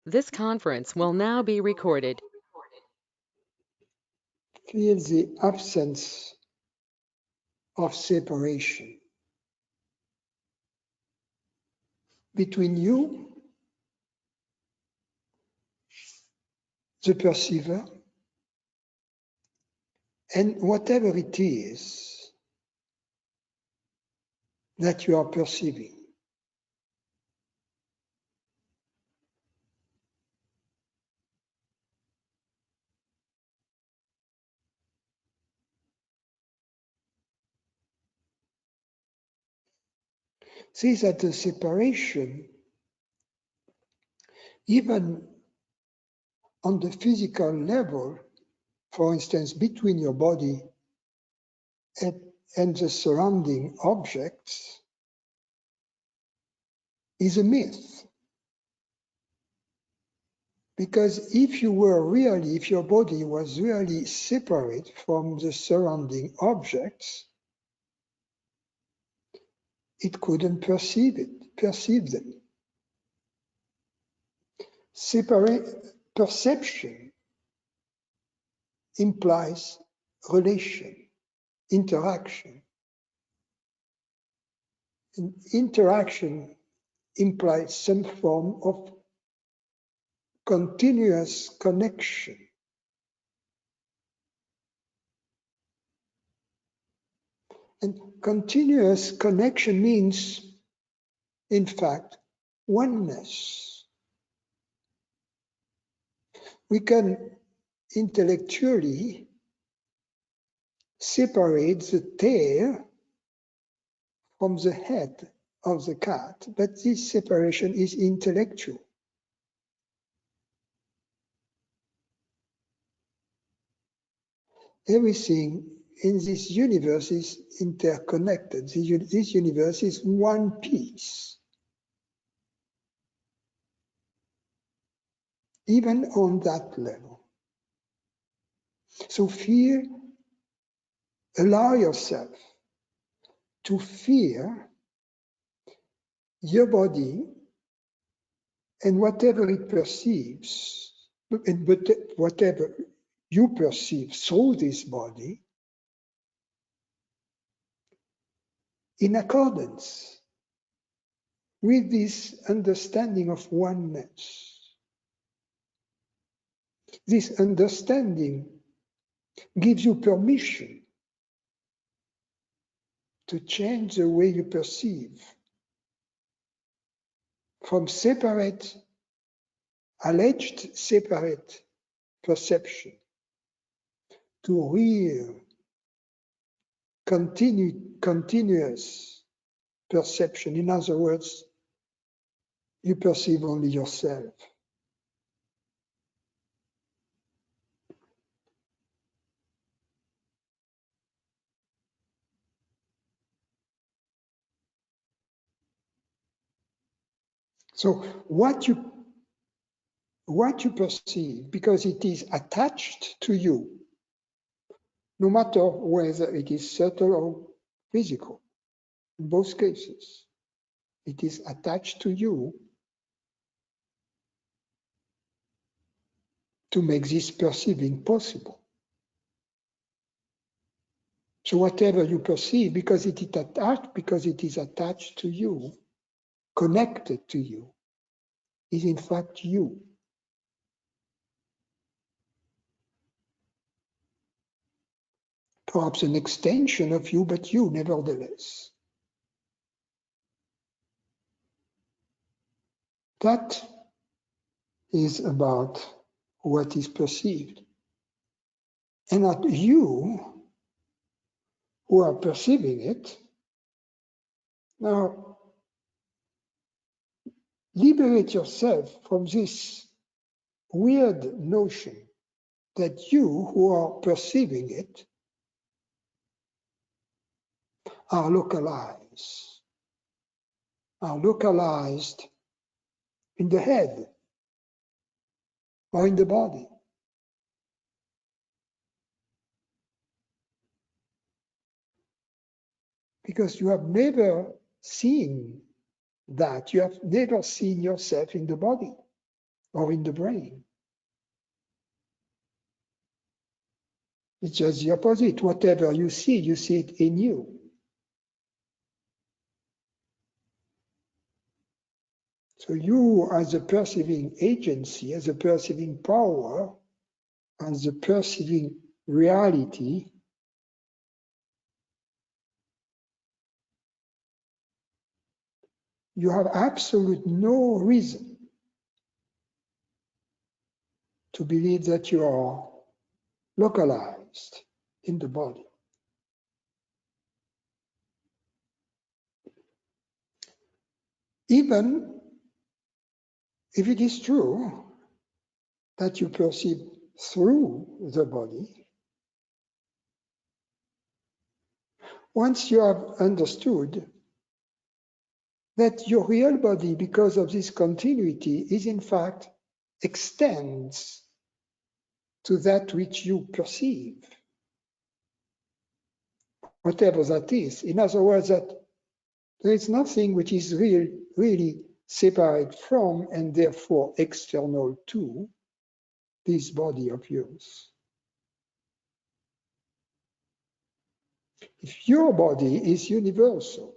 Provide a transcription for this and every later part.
This conference will now be recorded. Feel the absence of separation between you, the perceiver, and whatever it is that you are perceiving. See that the separation, even on the physical level, for instance, between your body and the surrounding objects, is a myth. Because if your body was really separate from the surrounding objects, it couldn't perceive them. Perception implies relation, interaction. And interaction implies some form of continuous connection. And continuous connection means, in fact, oneness. We can intellectually separate the tail from the head of the cat, but this separation is intellectual. Everything in this universe is interconnected. This universe is one piece. Even on that level. So allow yourself to feel your body and whatever it perceives, and whatever you perceive through this body, in accordance with this understanding of oneness. This understanding gives you permission to change the way you perceive from alleged separate perception to real, continuous perception. In other words, you perceive only yourself. So what you perceive, because it is attached to you, no matter whether it is subtle or physical, in both cases, it is attached to you to make this perceiving possible. So whatever you perceive, because it is attached to you, connected to you, is in fact you. Perhaps an extension of you, but you nevertheless. That is about what is perceived. And not you who are perceiving it. Now, liberate yourself from this weird notion that you who are perceiving it are localized in the head or in the body. Because you have never seen that. You have never seen yourself in the body. or in the brain. It's just the opposite. Whatever you see it in you. So you, as a perceiving agency, as a perceiving power, as a perceiving reality, you have absolute no reason to believe that you are localized in the body. Even if it is true that you perceive through the body, once you have understood that your real body, because of this continuity, is in fact extends to that which you perceive, whatever that is. In other words, that there is nothing which is really separate from and therefore external to this body of yours. If your body is universal,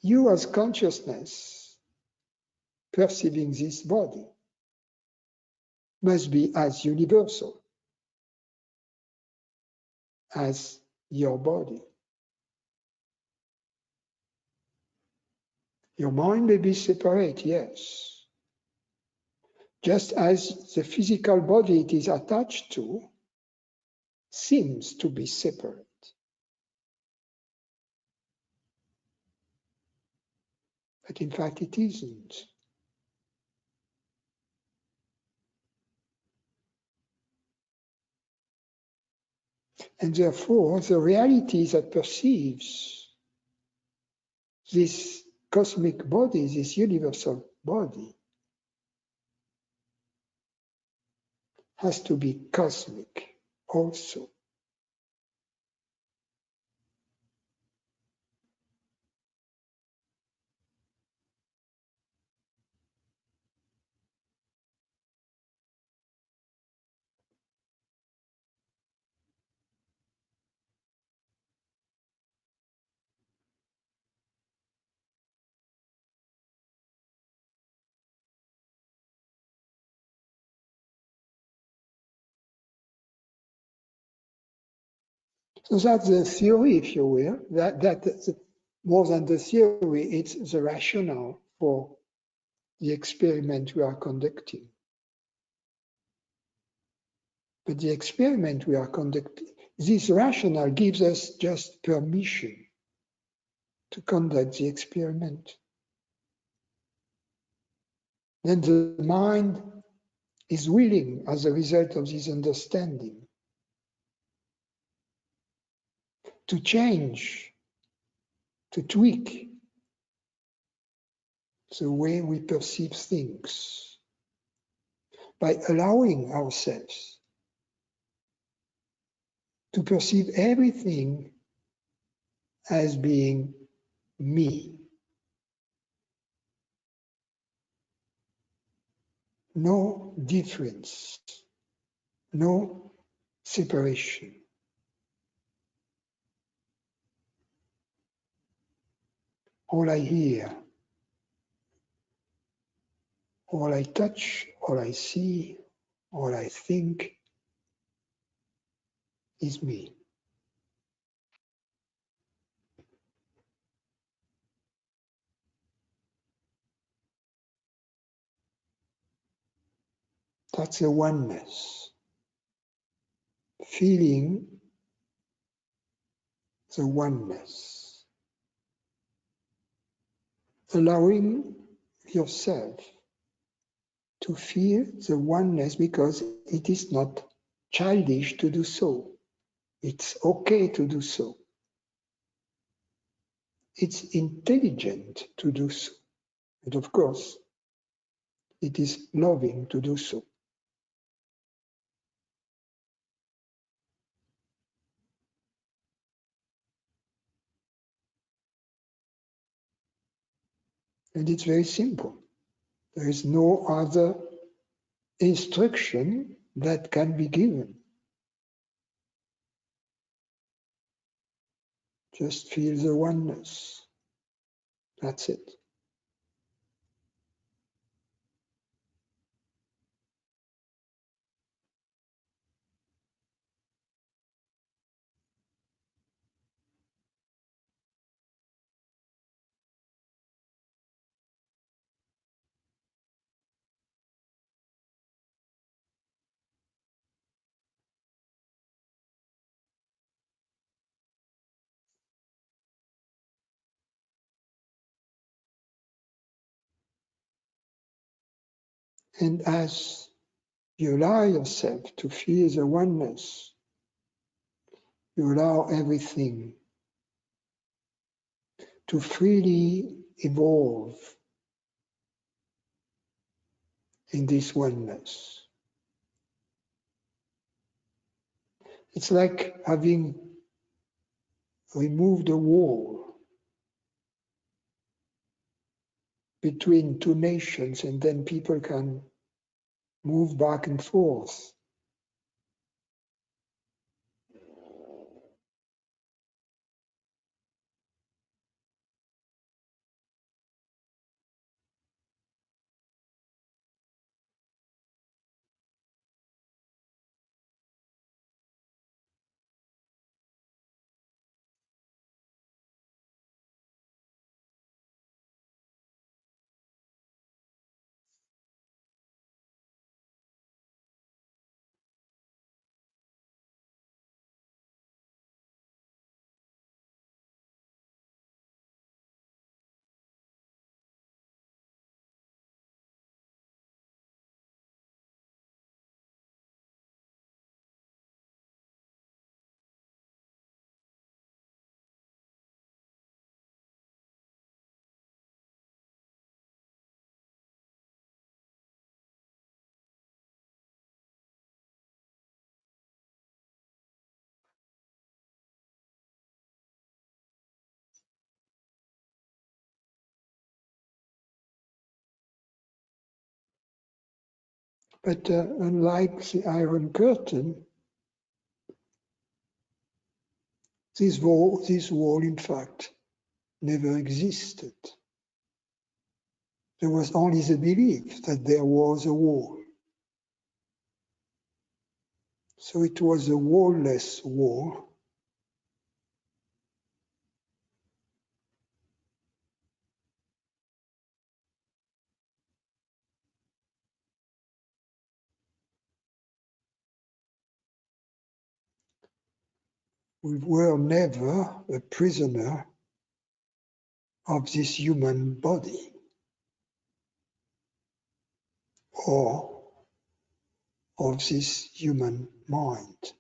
you as consciousness perceiving this body must be as universal as your body. Your mind may be separate, yes. Just as the physical body it is attached to seems to be separate. But in fact, it isn't. And therefore, the reality that perceives this cosmic body, this universal body, has to be cosmic also. So that's the theory, if you will. That's more than the theory, it's the rationale for the experiment we are conducting. But the experiment we are conducting, this rationale gives us just permission to conduct the experiment. Then the mind is willing, as a result of this understanding, to change, to tweak the way we perceive things by allowing ourselves to perceive everything as being me. No difference, no separation. All I hear, all I touch, all I see, all I think is me. That's a oneness. Feeling the oneness. Allowing yourself to feel the oneness because it is not childish to do so. It's okay to do so. It's intelligent to do so. And of course, it is loving to do so. And it's very simple. There is no other instruction that can be given. Just feel the oneness. That's it. And as you allow yourself to feel the oneness, you allow everything to freely evolve in this oneness. It's like having removed a wall between two nations, and then people can move back and forth. But unlike the Iron Curtain, this wall, in fact, never existed. There was only the belief that there was a wall. So it was a wall-less wall. We were never a prisoner of this human body or of this human mind.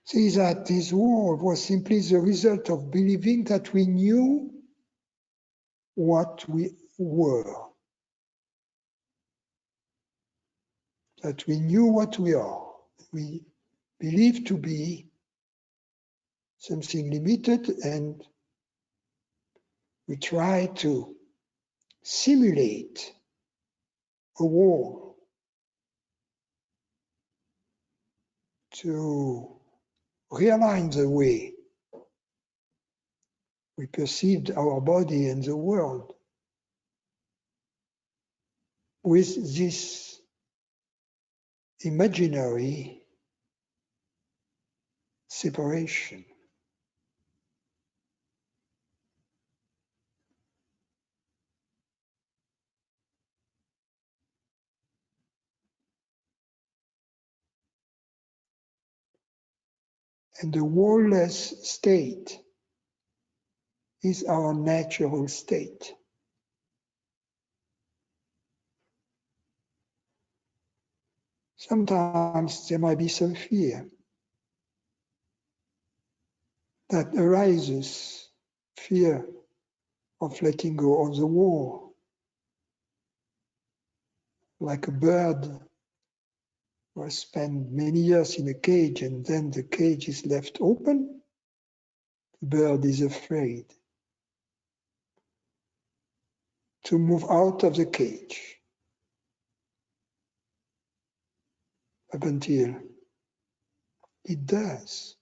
See that this world was simply the result of believing that we knew what we were, that we knew what we are. We believed to be something limited, and we try to simulate a wall to realign the way we perceived our body and the world with this imaginary separation. And the wall-less state is our natural state. Sometimes there might be some fear that arises, fear of letting go of the war, like a bird who spent many years in a cage and then the cage is left open. The bird is afraid to move out of the cage up until it does,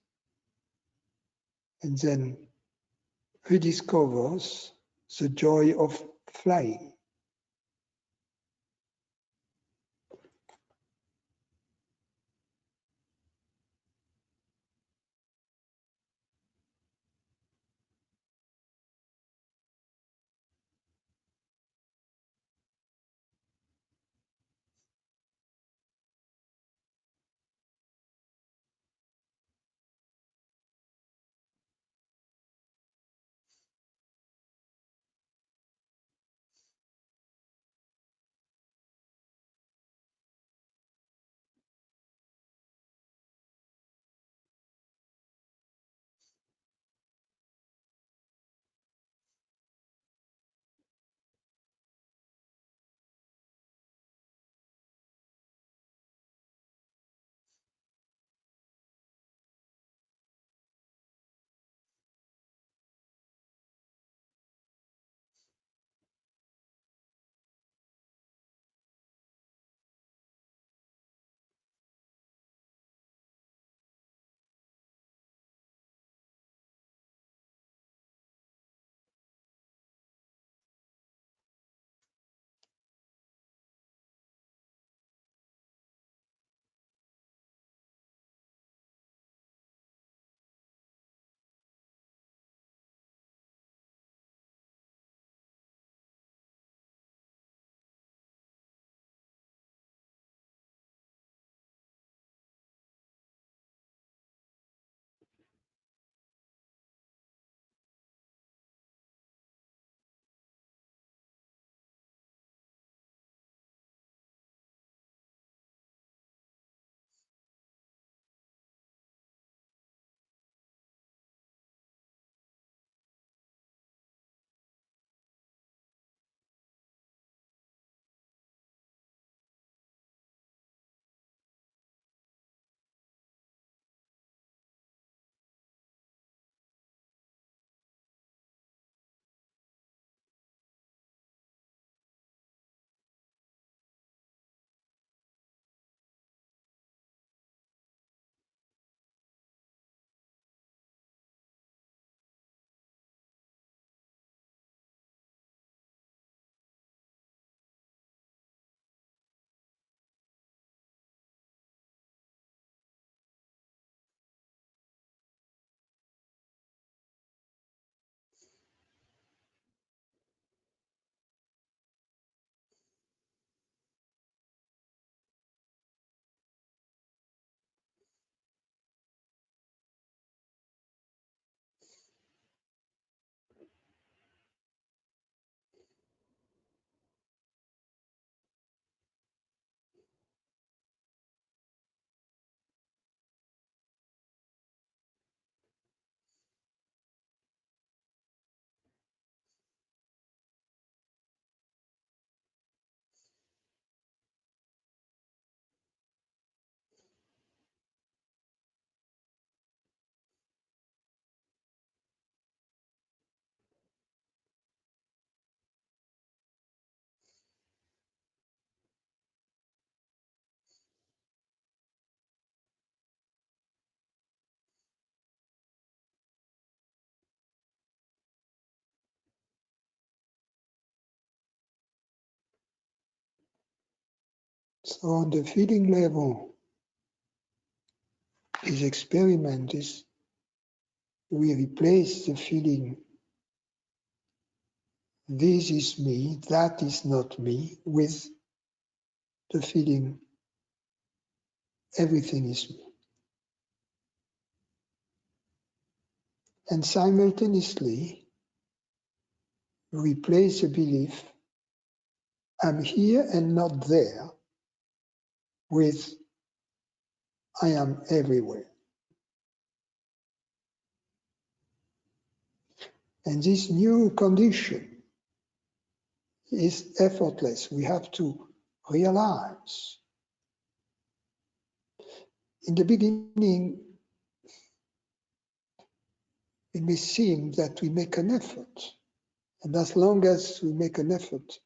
and then rediscovers the joy of flying. So on the feeling level, this experiment is we replace the feeling, this is me, that is not me, with the feeling, everything is me. And simultaneously, replace the belief, I'm here and not there, with I am everywhere. And this new condition is effortless. We have to realize. In the beginning, it may seem that we make an effort. And as long as we make an effort,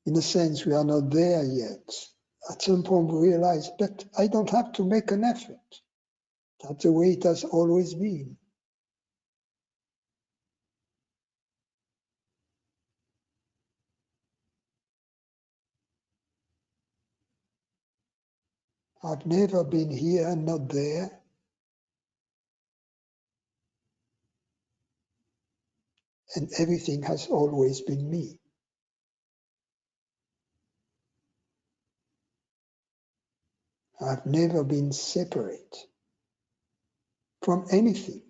in a sense, we are not there yet. At some point, we realize, but I don't have to make an effort. That's the way it has always been. I've never been here and not there. And everything has always been me. I've never been separate from anything.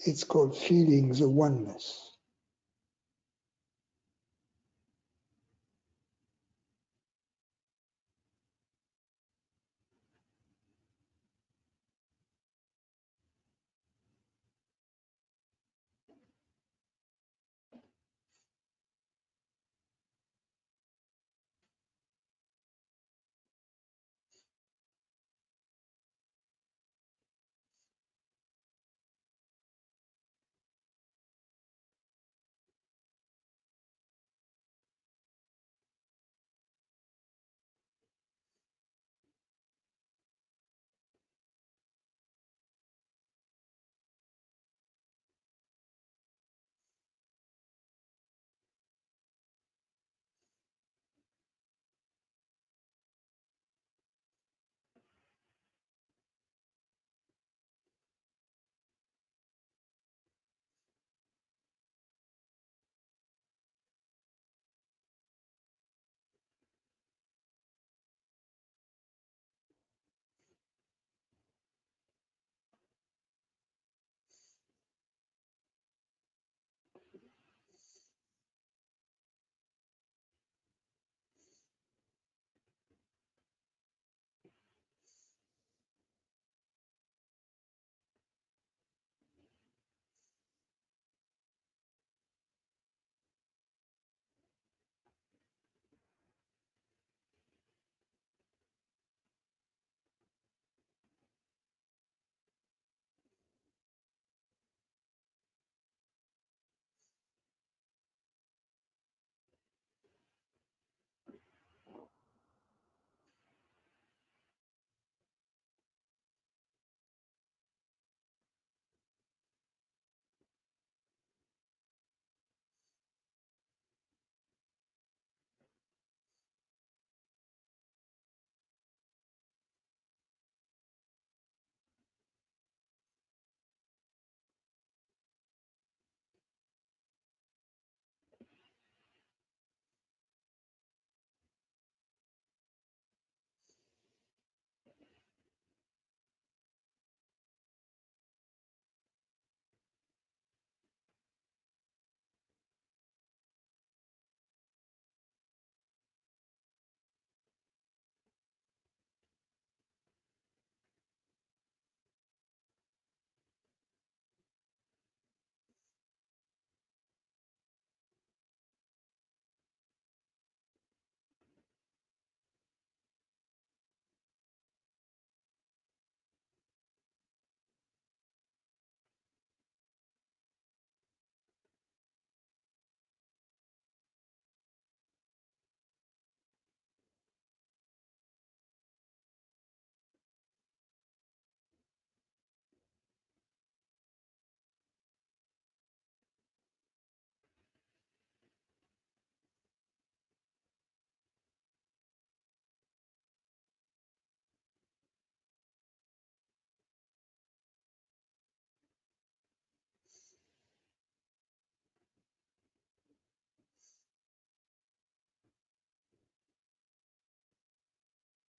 It's called feeling the oneness.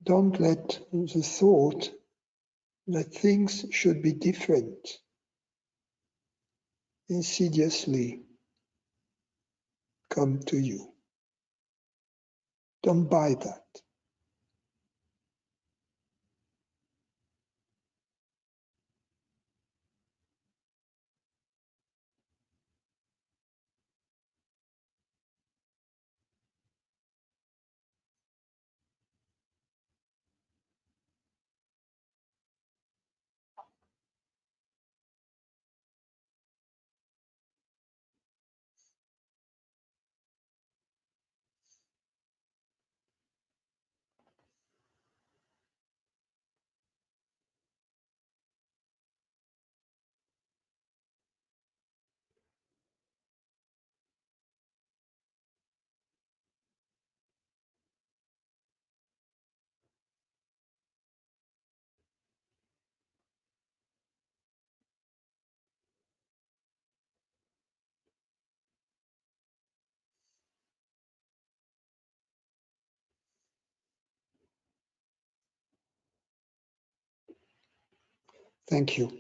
Don't let the thought that things should be different insidiously come to you. Don't buy that. Thank you.